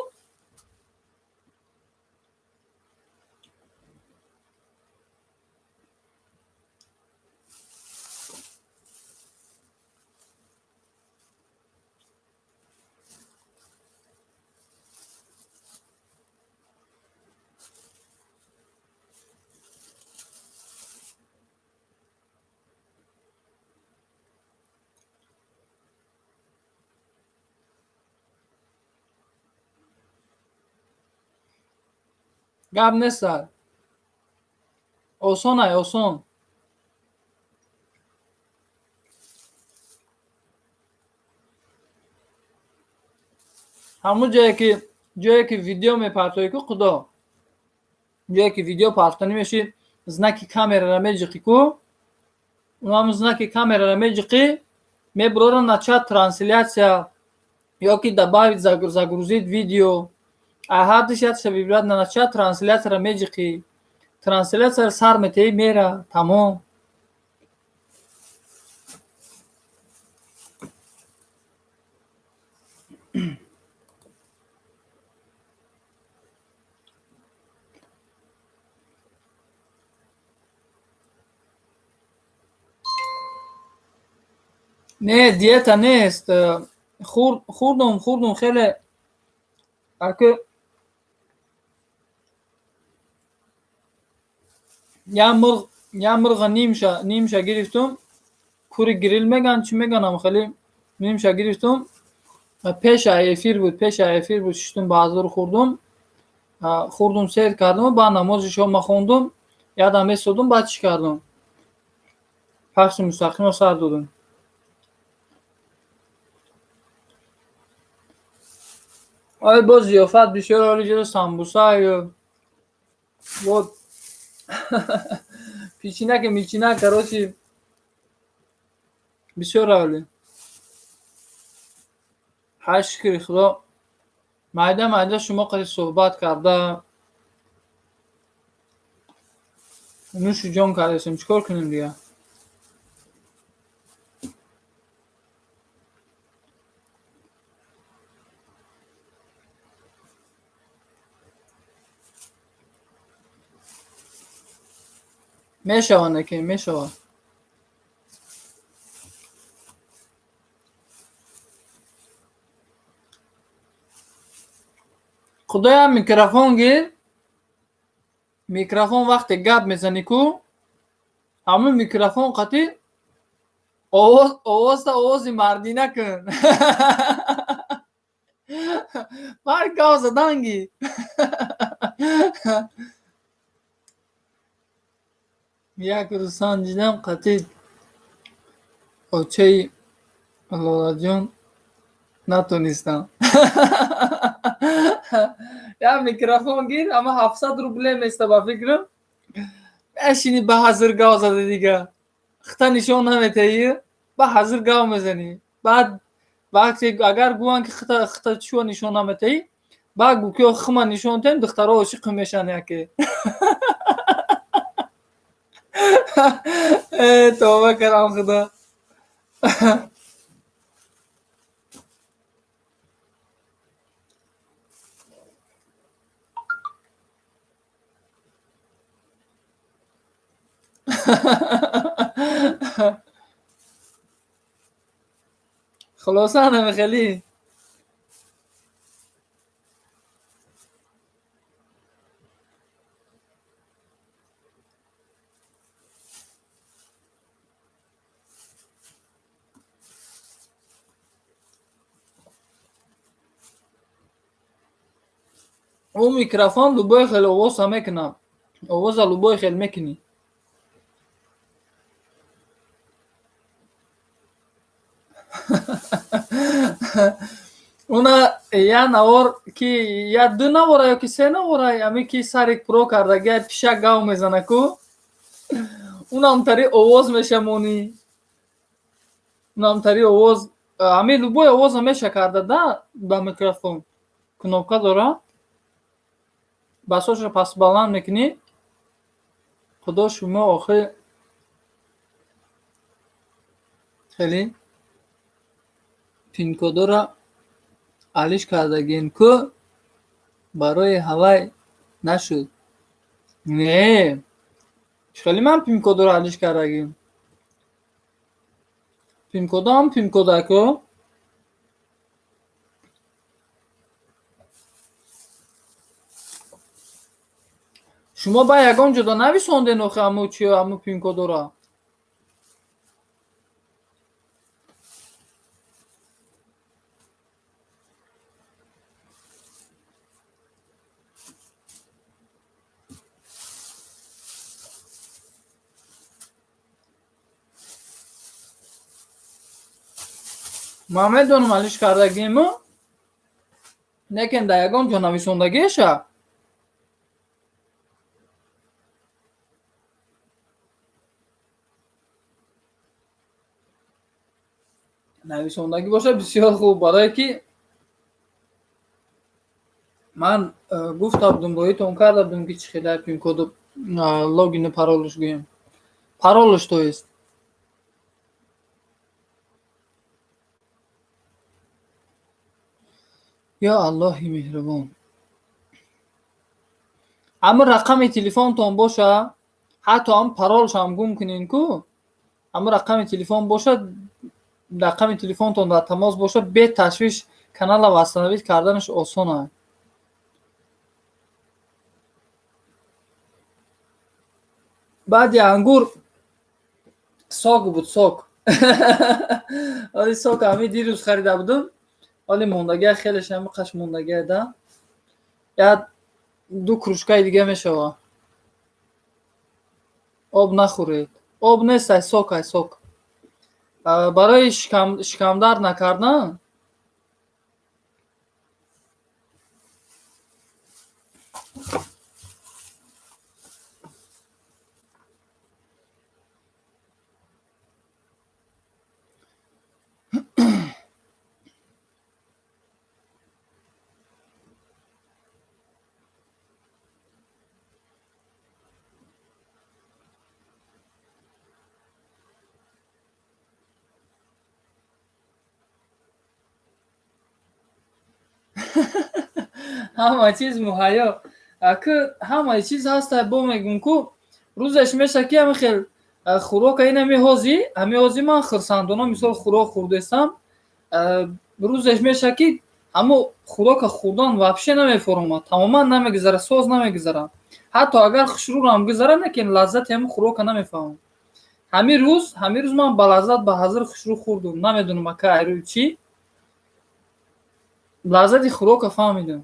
S1: гап неста осон ай осон ҳамун ҷое ки видео мепартоӣ ку худо جایی که ویدیو پخش میشه знаки камераро меҷиқӣ ку унам знаки камераро меҷиқӣ мебурора на чат трансляция ёки добавить загрузить видео а ҳардиш ятша вибрат на чат трансляцияро меҷиқӣ трансляцияро сар метаи мера тамом не диета нест хурдум хеле аки я мурға нимша гирифтум кури грил меган чӣ меганам хеле нимша гирифтум пеша эфир буд шиштум баъзур хурдум сер кардум ба намози шома хондум ядам истодум баъд чӣ кардум пахши мустақимо сар додум ой бо зиёфат бисёр олиҷо самбуса вот печеняки меченя короче бисёр оли ҳай шукри худо майда шумо қади суҳбат карда нӯшу ҷон кардесем чикор кунем дига мешавад неки мешавад худоям микрофон гир микрофон вақте гап мезанӣ ку ҳамун микрофон қати овози мардина кун мар гап заданги як рӯз санҷидам қати очаи лолаҷон натонистам я микрофон гир ама 700 рубле места ба фикрам мешини ба ҳазир гав зади дига хита нишон наметаи ба ҳазир гав мезанӣ баъд вақте агар гӯян ки хита чуа нишон наметаи баъд гӯ ки хима нишон тем духтаро ошиқ мешан яке товба карам худо خلاصه همه خیلی اون میکروفون لوبای خیلی آواز هم میکنم آواز لوبای خیلی میکنی اونا یا نوار که یا دو نواره یا که سه نواره همی که سرک پرو کرده گه پیشه گاو میزنه کو اونا همتری آواز میشه مونی اونا همتری آواز همی لوبای آواز همیشه کرده ده با میکروفون کنوبکا داره بساش رو پس بلند میکنی خدا شما آخه خیلی پینکودو را علیش کردگین که برای هوای نشد نه خیلی من پینکودو را علیش کردگین پینکودو هم پینکوده که شما با یگان جدا نویسوندین آخه همو چی همو پینکودو را ما میدونم علیش کردگیمو لیکن در یگان جا نویسوندگیشه нависондагӣ бошад бисёр хуб, барое ки ман гуфтам думроитон карда будам ки чӣ хеле пин-коду логину паролаш гӯям. Паролаш то ест. ё Аллоҳи меҳрубон. ҳамун рақами телефонтон боша, ҳатто ҳам паролашам гум кунин ку, ҳамун рақами телефон бошад, рақами телефонтон дар тамос бошад, бе ташвиш канала вастановид карданаш осон аст. баъди ангур сок буд, сок. оли сок ҳамин дирӯз харида будам. оли мондагия хелеш ҳами қаш мондагия да. як 2 кружкаи дига мешава. об нахӯред. об нест, ай сок, ай сок. барои шикамдар накардан ҳама чиз муҳайё. Акы ҳамаи чиз ҳаста, бо мегӯм ку рӯзеш меша ки ҳами хел хӯрока ина меҳози, ҳами ҳози ман хурсандона мисол хӯрок хӯрдестам, рӯзеш меша ки ҳамо хӯрока хӯрдан вабше намефаромад, тамоман намегузара, соз намегузара. ҳатто агар хушрӯрам гузара, лекин лаззати ҳамин хӯрока намефаҳмам. ҳамин рӯз ман ба лаззат ба ҳазир хушрӯ хӯрдум, намедонам ака айрӯ чӣ. лаззати хӯрока фаҳмидам.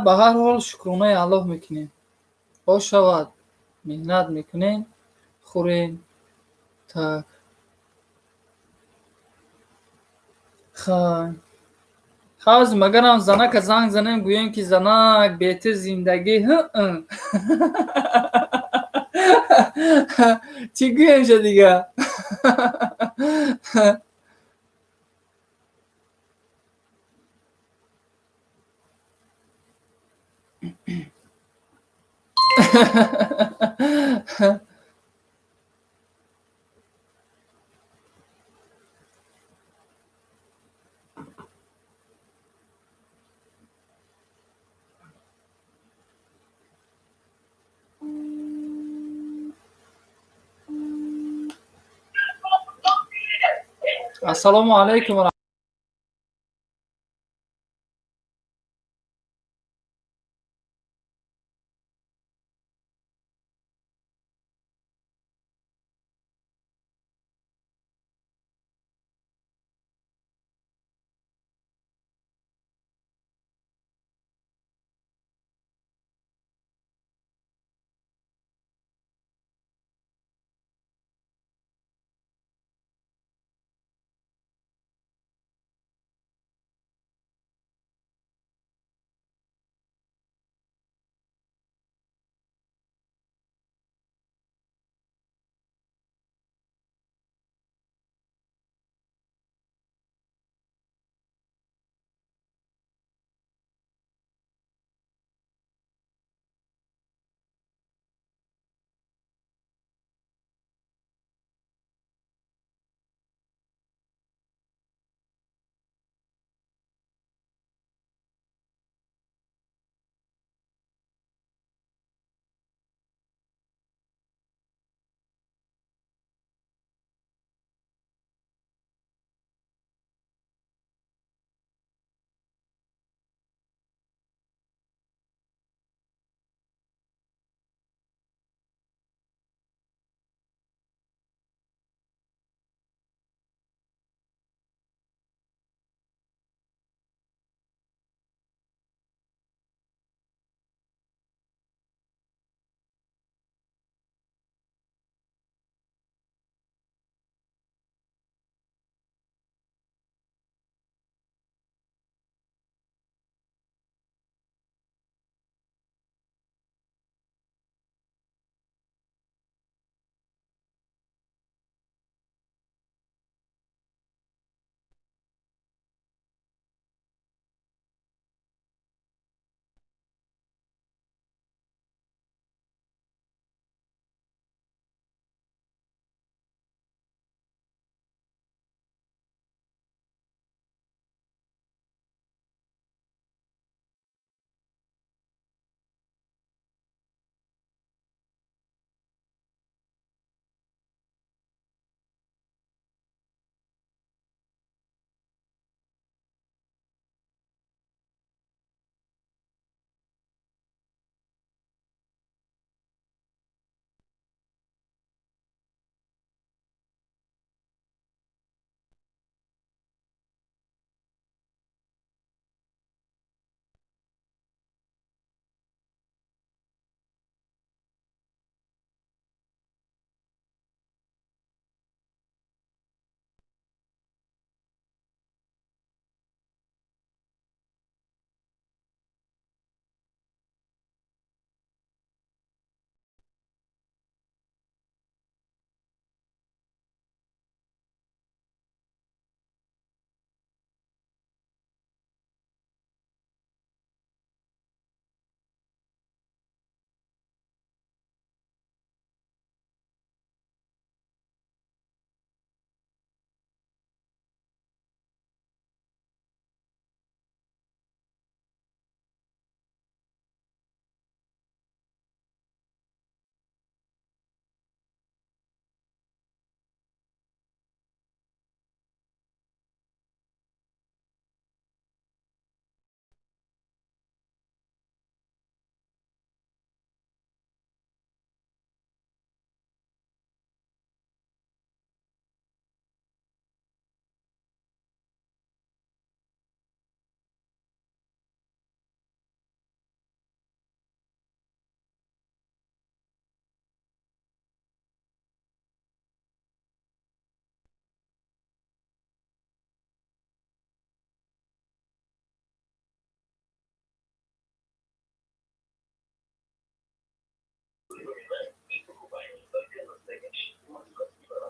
S1: ба ҳар ҳол шукронаи Аллоҳ мекунем. ош шавад, меҳнат мекунем, хӯрем. Так. хазм агарам занака занг занем, гӯем ки занак бету зиндагӣ чӣ гӯемша дига? ассалому алайкум.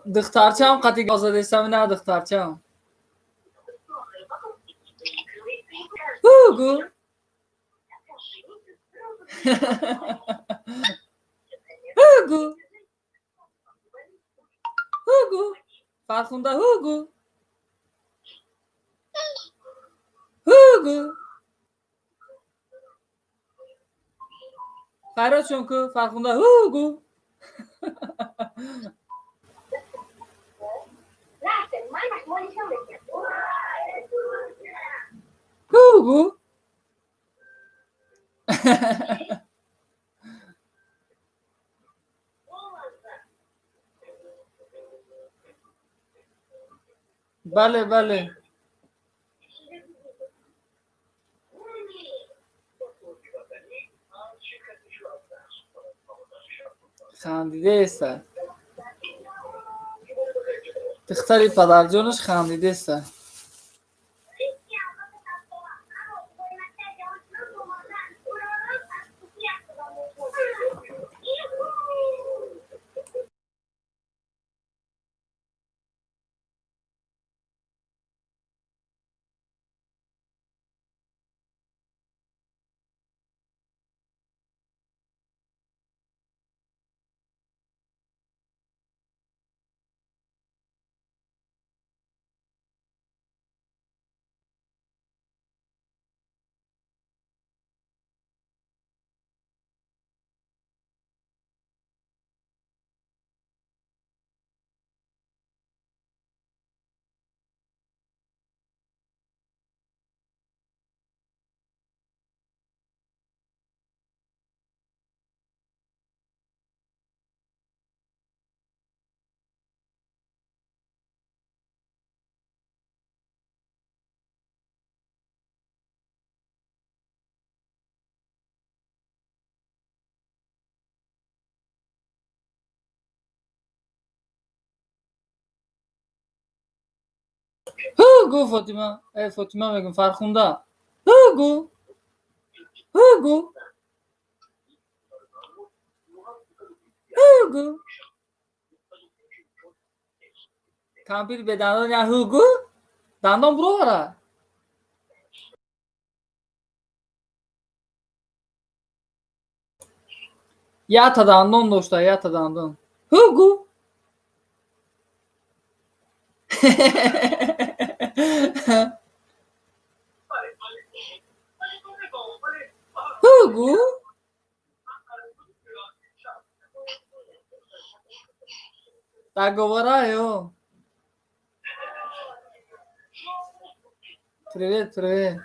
S1: Духтарчаам қатига озодеста мина духтарчаам. Hugo. Hugo. Hugo. Farkında Hugo. Hugo. Ferhat çünkü farkında Hugo. Hugo. Bale bale. خندیده است. دختری پدرجانش خندیده است. Hugo Fatima. Fatima میگم فرخونده. Hugo. Hugo. Hugo. Kampir be dandon ya Hugo. Dandon bro ara. Ya ta dandon dosta ya ta dandon. Hugo. Hugo. Договариваю. Привет, привет.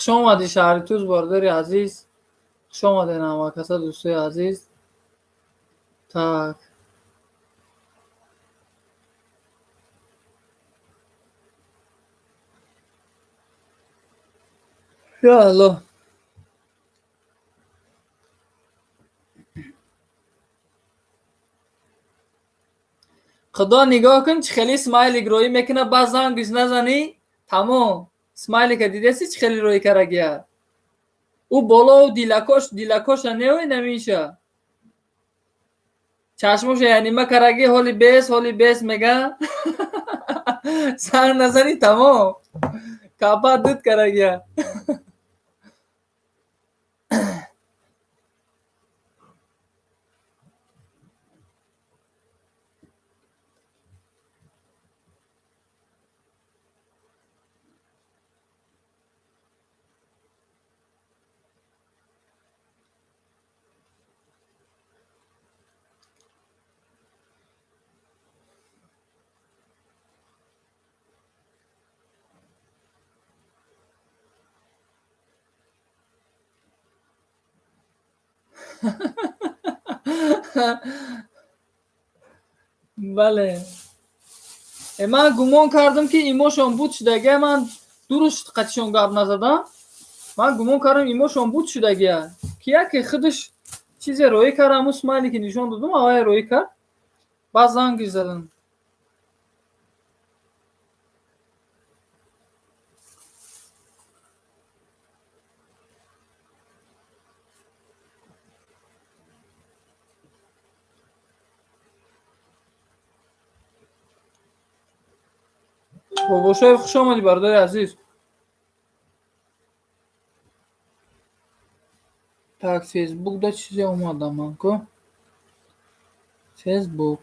S1: خوش آمدی شهری توز بارداری عزیز. خوش آمدی نامکسا دوستای عزیز. Так. یا الله. خدا نگاه کن چه خیلی سمایلی روی میکنه باز زنگش نزنی تمام سمایلی که دیدی چه خیلی روی کرگیه او بالا و دیلکاش نیوی نمیشه چشموش یعنی ما کرگی حالی بیس میگه سر نزنی تمام کپا دود کرگیه بله من گمان کردم که ایموشون بود شدگه من درست قدشون گاب نزدم من گمان کردم ایموشون بود شدگه کیا که خودش چیزی روی کرد همون سمایلی که نشون دادم آوای روی کرد باز زنگی زدن باباشای خوش آمدی برادر عزیز так فیسبوک دا چیزی اومدم من کو فیسبوک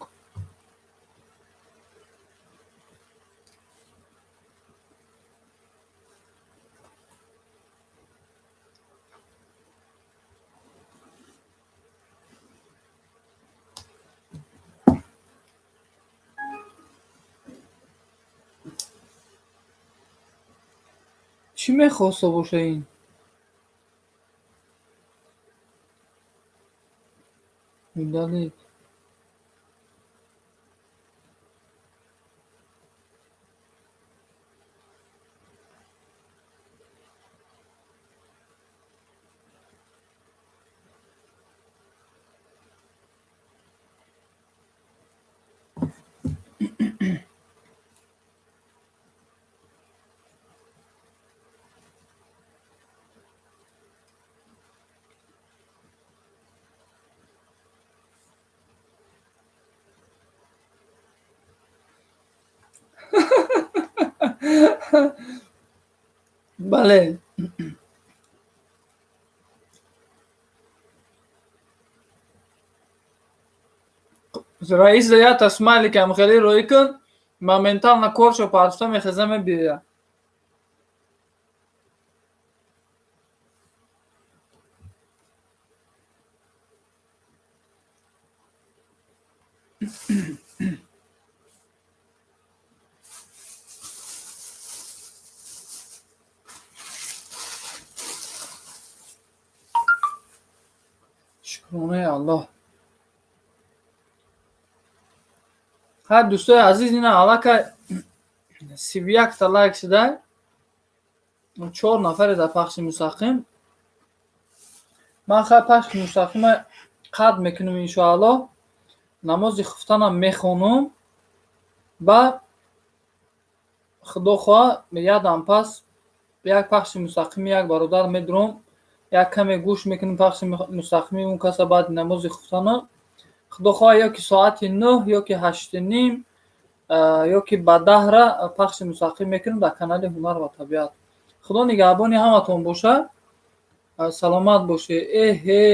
S1: چی میخواسته باشه این میدالید بله رئیس یا تسمایلی که هم خیلی روی کن моментално на корчо парчта ме хеземе бија шукронаи аллоҳ ҳа дӯстои азиз ина аллака 31 та лайк шуда 4 нафаре дар пахши мустақим ман хай пахши мустақима қатъ мекунам иншоаллоҳ намози хуфтанам мехонам ба худо хоҳа як дам пас як пахши мустақими як бародар медурам як каме гӯш мекунам пахши мустақими он каса баъди намози хуфтана худо хоҳа ё ки соати 9 ё ки 8:30 ё ки ба 10 пахши мустақим мекунам дар канали ҳунар ва табиат худо нигаҳбони ҳаматон боша саломат бошед эҳе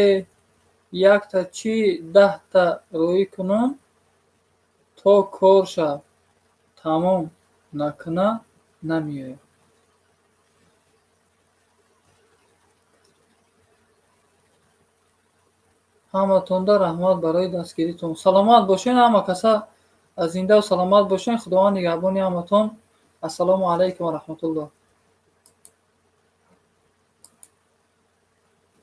S1: якта чӣ 10 та рӯӣ кунам то кор шав тамом накуна намеоям ҳаматонда раҳмат барои дастгиритон саломат бошед ҳама каса зиндаву саломат бошед худованд нигаҳбони ҳаматон ассалому алайкум ва раҳматуллоҳ